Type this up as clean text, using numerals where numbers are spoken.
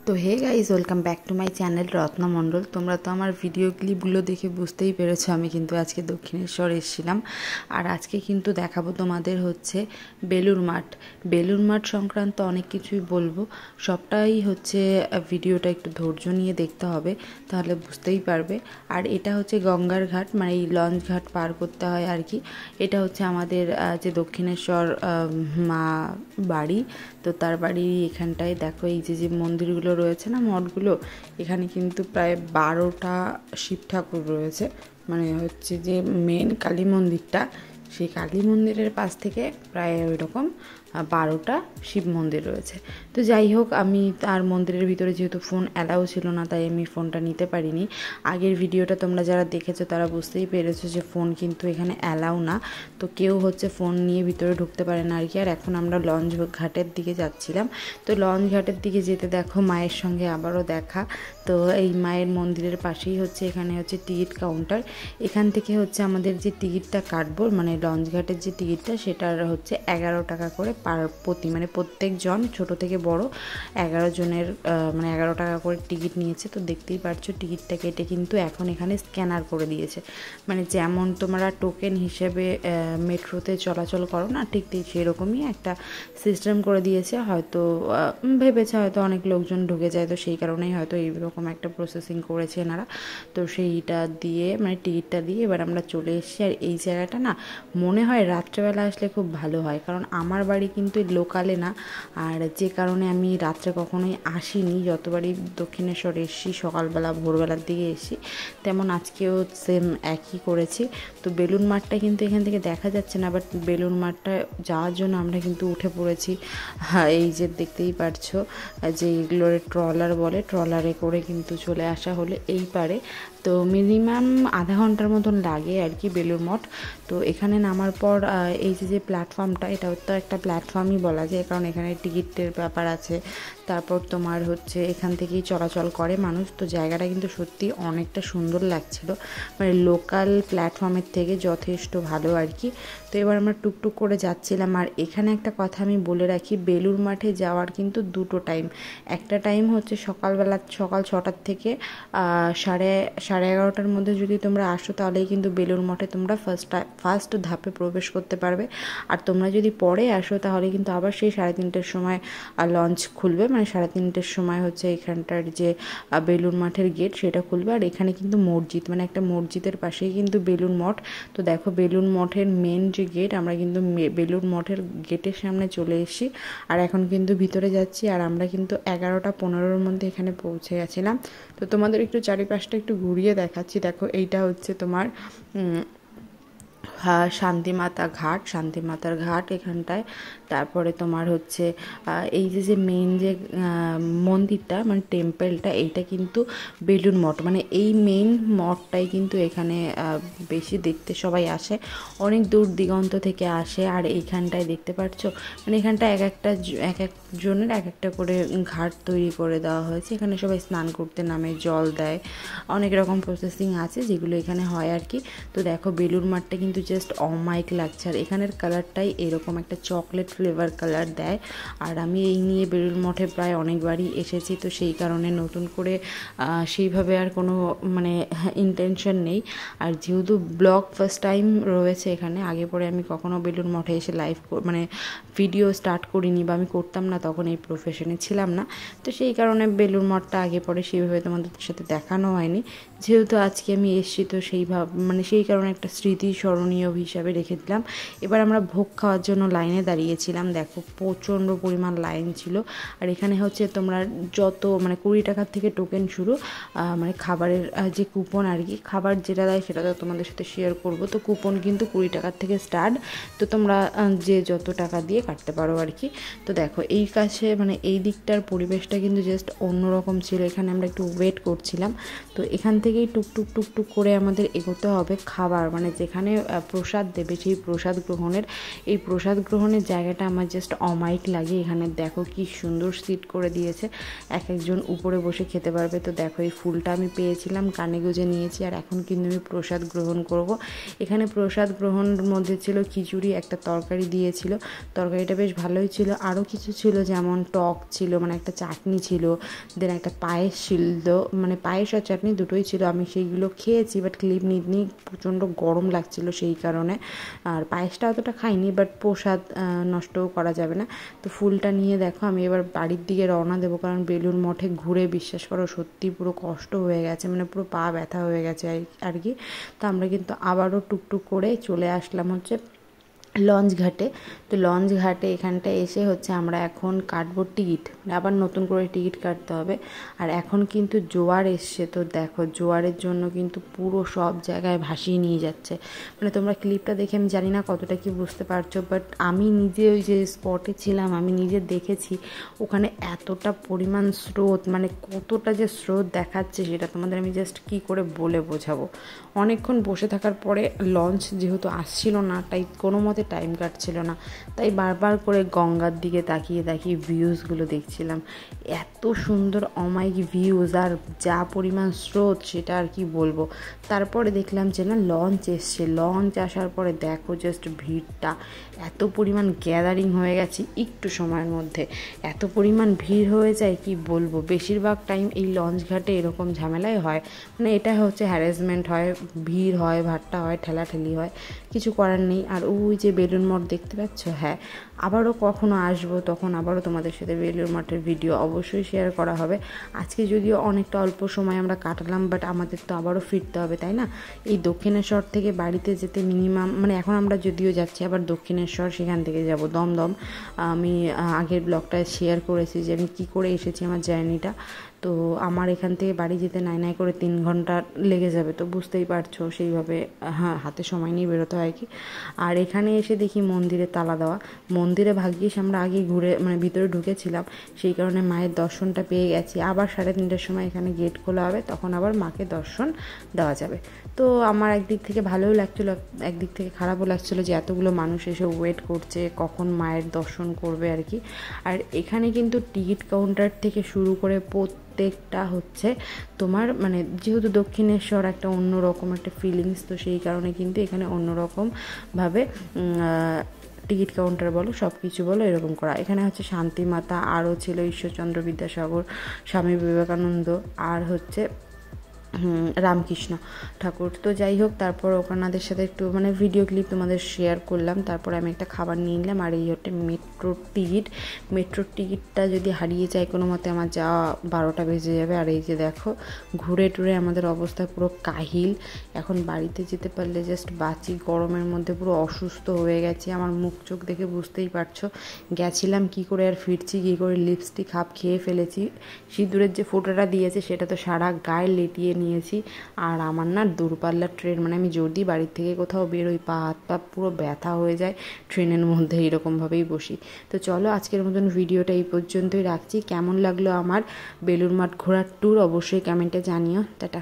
তো hey guys, welcome back to my channel Ratna Mondal. তোমরা তো আমার ভিডিও ক্লিপগুলো দেখে বুঝতেই পেরেছো আমি কিন্তু আজকে দক্ষিণেশ্বর এসেছিলাম। আর আজকে কিন্তু দেখাবো তোমাদের হচ্ছে বেলুড় মাঠ। বেলুড় মাঠ সংক্রান্ত অনেক কিছুই বলবো, সবটাই হচ্ছে ভিডিওটা একটু ধৈর্য নিয়ে দেখতে হবে, তাহলে বুঝতেই পারবে। আর এটা হচ্ছে গঙ্গার ঘাট, মানে এই লঞ্চ ঘাট পার করতে হয় আর কি। এটা হচ্ছে আমাদের যে দক্ষিণেশ্বর মা বাড়ি, তো তার বাড়ি এখানটায় দেখো এই যে মন্দিরগুলো রয়েছে না, মঠগুলো, এখানে কিন্তু প্রায় 12টা শিব ঠাকুর রয়েছে। মানে হচ্ছে যে মেন কালী মন্দিরটা, সেই কালী মন্দিরের পাশ থেকে প্রায় ওই রকম 12টা শিব মন্দির রয়েছে। তো যাই হোক, আমি তার মন্দিরের ভিতরে যেহেতু ফোন অ্যালাউ ছিল না, তাই আমি ফোনটা নিতে পারিনি। আগের ভিডিওটা তোমরা যারা দেখেছো তারা বুঝতেই পেরেছো যে ফোন কিন্তু এখানে অ্যালাউ না, তো কেউ হচ্ছে ফোন নিয়ে ভিতরে ঢুকতে পারে না আর কি। আর এখন আমরা লঞ্চ ঘাটের দিকে যাচ্ছিলাম। তো লঞ্চ ঘাটের দিকে যেতে দেখো মায়ের সঙ্গে আবারও দেখা। তো এই মায়ের মন্দিরের পাশেই হচ্ছে এখানে হচ্ছে টিকিট কাউন্টার। এখান থেকে হচ্ছে আমাদের যে টিকিটটা কাটবো, মানে লঞ্চ ঘাটের যে টিকিটটা, সেটার হচ্ছে 11 টাকা করে প্রতি, মানে প্রত্যেকজন ছোট থেকে বড় 11 জনের মানে 11 টাকা করে টিকিট নিয়েছে। তো দেখতেই পারছো টিকিটটা কেটে কিন্তু এখন এখানে স্ক্যানার করে দিয়েছে, মানে যেমন তোমরা টোকেন হিসেবে মেট্রোতে চলাচল করো না, ঠিক সেরকমই একটা সিস্টেম করে দিয়েছে। হয়তো ভেবেছে হয়তো অনেক লোকজন ঢুকে যায়, তো সেই কারণেই হয়তো এইরকম একটা প্রসেসিং করেছে এনারা। তো সেইটা দিয়ে, মানে টিকিটটা দিয়ে এবার আমরা চলে এসেছি। আর এই জায়গাটা না মনে হয় রাত্রেবেলা আসলে খুব ভালো হয়, কারণ আমার বাড়ি কিন্তু লোকালে না, আর যে কারণে আমি রাত্রে কখনোই আসিনি। যতবারই দক্ষিণেশ্বর এসেছি সকালবেলা ভোরবেলার দিকে এসেছি, তেমন আজকেও সেম একই করেছি। তো বেলুড় মাঠটা কিন্তু এখান থেকে দেখা যাচ্ছে না, বাট বেলুড় মাঠটা যাওয়ার জন্য আমরা কিন্তু উঠে পড়েছি। এই যে দেখতেই পারছো যে এগুলোর ট্রলার বলে, ট্রলারে করে কিন্তু চলে আসা হলে এই পারে। তো মিনিমাম আধা ঘন্টার মতন লাগে আর কি বেলুড় মঠ। তো এখানে নামার পর এই যে প্ল্যাটফর্মটা, এটা তো একটা প্ল্যাটফর্মই বলা যায়, কারণ এখানে টিকিটের ব্যাপার আছে। তারপর তোমার হচ্ছে এখান থেকেই চলাচল করে মানুষ। তো জায়গাটা কিন্তু সত্যি অনেকটা সুন্দর লাগছিল, মানে লোকাল প্ল্যাটফর্মের থেকে যথেষ্ট ভালো আর কি। তো এবার আমরা টুকটুক করে যাচ্ছিলাম। আর এখানে একটা কথা আমি বলে রাখি, বেলুড় মাঠে যাওয়ার কিন্তু দুটো টাইম। একটা টাইম হচ্ছে সকালবেলা, সকাল 6টার থেকে সাড়ে 11টার মধ্যে যদি তোমরা আসো, তাহলেই কিন্তু বেলুড় মঠে তোমরা ফার্স্ট ধাপে প্রবেশ করতে পারবে। আর তোমরা যদি পরে আসো, তাহলে কিন্তু আবার সেই 3:30টার সময় লঞ্চ খুলবে, মানে 3:30টার সময় হচ্ছে এখানটার যে বেলুড় মাঠের গেট সেটা খুলবে। আর এখানে কিন্তু মসজিদ, মানে একটা মসজিদের পাশেই কিন্তু বেলুড় মঠ। তো দেখো বেলুড় মঠের মেন যে গেট, আমরা কিন্তু বেলুড় মঠের গেটের সামনে চলে এসেছি। আর এখন কিন্তু ভিতরে যাচ্ছি। আর আমরা কিন্তু 11:15-র মধ্যে এখানে পৌঁছে গেছিলাম। তো তোমাদের একটু চারিপাশটা একটু ঘুরিয়ে দেখাচ্ছি। দেখো এইটা হচ্ছে তোমার শান্তিমাতা ঘাট, শান্তিমাতার ঘাট এখানটায়। তারপরে তোমার হচ্ছে এই যে মেইন যে মন্দিরটা, মানে টেম্পলটা, এইটা কিন্তু বেলুড় মঠ, মানে এই মেইন মঠটাই কিন্তু এখানে বেশি দেখতে সবাই আসে, অনেক দূর দিগন্ত থেকে আসে। আর এইখানটায় দেখতে পাচ্ছ, মানে এখানটা এক একজনের এক একটা করে ঘাট তৈরি করে দেওয়া হয়েছে। এখানে সবাই স্নান করতে নামে, জল দেয়, অনেক রকম প্রসেসিং আছে যেগুলো এখানে হয় আর কি। তো দেখো বেলুড় মাঠটা কিন্তু জাস্ট অমাইক লাগছে। আর এখানের কালারটাই এরকম একটা চকলেট ফ্লেভার কালার দেয়। আর আমি এই নিয়ে বেলুড় মঠে প্রায় অনেকবারই এসেছি, তো সেই কারণে নতুন করে সেইভাবে আর কোনো মানে ইন্টেনশন নেই। আর যেহেতু ব্লগ ফার্স্ট টাইম রয়েছে এখানে, আগে পরে আমি কখনো বেলুড় মঠে এসে লাইভ মানে ভিডিও স্টার্ট করিনি, বা আমি করতাম না, তখন এই প্রফেশনে ছিলাম না। তো সেই কারণে বেলুড় মঠটা আগে পরে সেইভাবে তোমাদের সাথে দেখানো হয়নি। যেহেতু আজকে আমি এসেছি, তো মানে সেই কারণে একটা স্মৃতি স্মরণীয় হিসাবে রেখে দিলাম। এবার আমরা ভোগ খাওয়ার জন্য লাইনে দাঁড়িয়েছিলাম। দেখো প্রচণ্ড পরিমাণ লাইন ছিল। আর এখানে হচ্ছে তোমরা যত, মানে 20 টাকার থেকে টোকেন শুরু, মানে খাবারের যে কুপন আর কি, খাবার যেটা দেয় সেটা তো তোমাদের সাথে শেয়ার করব। তো কুপন কিন্তু 20 টাকার থেকে স্টার্ট, তো তোমরা যে যত টাকা দিয়ে কাটতে পারো আর কি। তো দেখো এই কাছে, মানে এই দিকটার পরিবেশটা কিন্তু জাস্ট অন্যরকম ছিল। এখানে আমরা একটু ওয়েট করছিলাম। তো এখান থেকেই টুকটুক করে আমাদের এগোতে হবে খাবার, মানে যেখানে প্রসাদ দেবে, সেই প্রসাদ গ্রহণের এই প্রসাদ গ্রহণের জায়গাটা আমার জাস্ট অমায়িক লাগে। এখানে দেখো কি সুন্দর সিট করে দিয়েছে, এক একজন উপরে বসে খেতে পারবে। তো দেখো এই ফুলটা আমি পেয়েছিলাম, কানে গুঁজে নিয়েছি, আর এখন কিন্তু আমি প্রসাদ গ্রহণ করব। এখানে প্রসাদ গ্রহণের মধ্যে ছিল খিচুড়ি, একটা তরকারি দিয়েছিল, তরকারিটা বেশ ভালোই ছিল। আরও কিছু ছিল, যেমন টক ছিল, মানে একটা চাটনি ছিল, দেন একটা পায়েস ছিল, মানে পায়েস আর চাটনি দুটোই ছিল। আমি সেইগুলো খেয়েছি, বাট ক্লিপ নিইনি, প্রচণ্ড গরম লাগছিল সেই কারণে। আর পায়েসটা অতটা খাইনি, বাট প্রসাদ নষ্টও করা যাবে না। তো ফুলটা নিয়ে দেখো আমি এবার বাড়ির দিকে রওনা দেবো, কারণ বেলুড় মঠে ঘুরে বিশ্বাস করো সত্যি পুরো কষ্ট হয়ে গেছে, মানে পুরো পা ব্যথা হয়ে গেছে আর কি। তো আমরা কিন্তু আবারও টুকটুক করে চলে আসলাম হচ্ছে লঞ্চ ঘাটে। তো লঞ্চ ঘাটে এখানটায় এসে হচ্ছে আমরা এখন কাটবো টিকিট, আবার নতুন করে টিকিট কাটতে হবে। আর এখন কিন্তু জোয়ার এসছে, তো দেখো জোয়ারের জন্য কিন্তু পুরো সব জায়গায় ভাসিয়ে নিয়ে যাচ্ছে। মানে তোমরা ক্লিপটা দেখে আমি জানি না কতটা কি বুঝতে পারছো, বাট আমি নিজে ওই যে স্পটে ছিলাম, আমি নিজে দেখেছি ওখানে এতটা পরিমাণ স্রোত, মানে কতটা যে স্রোত দেখাচ্ছে সেটা তোমাদের আমি জাস্ট কি করে বলে বোঝাবো। অনেকক্ষণ বসে থাকার পরে লঞ্চ যেহেতু আসছিল না, তাই কোনো মতে টাইম কাটছিল না, তাই বারবার করে গঙ্গার দিকে তাকিয়ে তাকিয়ে ভিউজগুলো দেখছিলাম। এত সুন্দর অমায়িক ভিউজ, আর যা পরিমাণ স্রোত সেটা আর কি বলবো। তারপরে দেখলাম যে না লঞ্চ এসছে, লঞ্চ আসার পরে দেখো জাস্ট ভিড়টা এত পরিমাণ গ্যাদারিং হয়ে গেছে একটু সময়ের মধ্যে, এত পরিমাণ ভিড় হয়ে যায় কি বলবো। বেশিরভাগ টাইম এই লঞ্চ ঘাটে এরকম ঝামেলাই হয়, মানে এটা হচ্ছে হ্যারাসমেন্ট হয়, ভিড় হয়, ভাট্টা হয়, ঠেলাঠেলি হয়, কিছু করার নেই। আর ওই যে বেলুড় মঠ দেখতে পাচ্ছ, হ্যাঁ আবারও কখনো আসবো তখন আবারও তোমাদের সাথে বেলুড় মঠের ভিডিও অবশ্যই শেয়ার করা হবে। আজকে যদিও অনেকটা অল্প সময় আমরা কাটালাম, বাট আমাদের তো আবারও ফিরতে হবে, তাই না? এই দক্ষিণেশ্বর থেকে বাড়িতে যেতে মিনিমাম, মানে এখন আমরা যদিও যাচ্ছি আবার দক্ষিণেশ্বর, সেখান থেকে যাব দমদম। আমি আগের ব্লগটায় শেয়ার করেছি যে আমি কী করে এসেছি আমার জার্নিটা। তো আমার এখান থেকে বাড়ি যেতে নাই নাই করে 3 ঘন্টা লেগে যাবে, তো বুঝতেই পারছো সেইভাবে হ্যাঁ হাতে সময় নিয়ে বেরোতে হয় কি। আর এখানে এসে দেখি মন্দিরে তালা দেওয়া, মন্দিরে ভাগ্যিস আমরা আগে ঘুরে মানে ভিতরে ঢুকেছিলাম, সেই কারণে মায়ের দর্শনটা পেয়ে গেছি। আবার 3:30টার সময় এখানে গেট খোলা হবে, তখন আবার মাকে দর্শন দেওয়া যাবে। তো আমার একদিক থেকে ভালোও লাগছিলো, একদিক থেকে খারাপও লাগছিলো যে এতগুলো মানুষ এসে ওয়েট করছে কখন মায়ের দর্শন করবে আর কি। আর এখানে কিন্তু টিকিট কাউন্টার থেকে শুরু করে প্রত্যেকটা হচ্ছে তোমার, মানে যেহেতু দক্ষিণেশ্বর একটা অন্যরকম একটা ফিলিংস, তো সেই কারণে কিন্তু এখানে অন্যরকমভাবে টিকিট কাউন্টার বলো সব কিছু বলো এরকম করা। এখানে হচ্ছে শান্তিমাতা, আরও ছিল ঈশ্বরচন্দ্র বিদ্যাসাগর, স্বামী বিবেকানন্দ, আর হচ্ছে রামকৃষ্ণ ঠাকুর। তো যাই হোক, তারপর ওনাদের সাথে একটু মানে ভিডিও ক্লিপ তোমাদের শেয়ার করলাম। তারপর আমি একটা খাবার নিয়ে নিলাম। আর এই হচ্ছে মেট্রোর টিকিটটা যদি হারিয়ে যায় কোনো মতে আমার যাওয়া 12টা বেজে যাবে। আর এই যে দেখো ঘুরে টুরে আমাদের অবস্থা পুরো কাহিল, এখন বাড়িতে যেতে পারলে জাস্ট বাঁচি, গরমের মধ্যে পুরো অসুস্থ হয়ে গেছি। আমার মুখ চোখ দেখে বুঝতেই পারছো গেছিলাম কি করে আর ফিরছি কী করে। লিপস্টিক হাফ খেয়ে ফেলেছি, সিঁদুরের যে ফোঁটাটা দিয়েছে সেটা তো সারা গায়ে লেটিয়ে নিয়েছি। আর আমার না দূরপাল্লার ট্রেন, মানে আমি যদি বাড়ির থেকে কোথাও বেরোই পা হাত পা পুরো ব্যথা হয়ে যায় ট্রেনের মধ্যে, এরকমভাবেই বসি। তো চলো আজকের মতন ভিডিওটা এই পর্যন্তই রাখছি। কেমন লাগলো আমার বেলুড় মঠ ঘোরার ট্যুর অবশ্যই কমেন্টে জানিও। টাটা।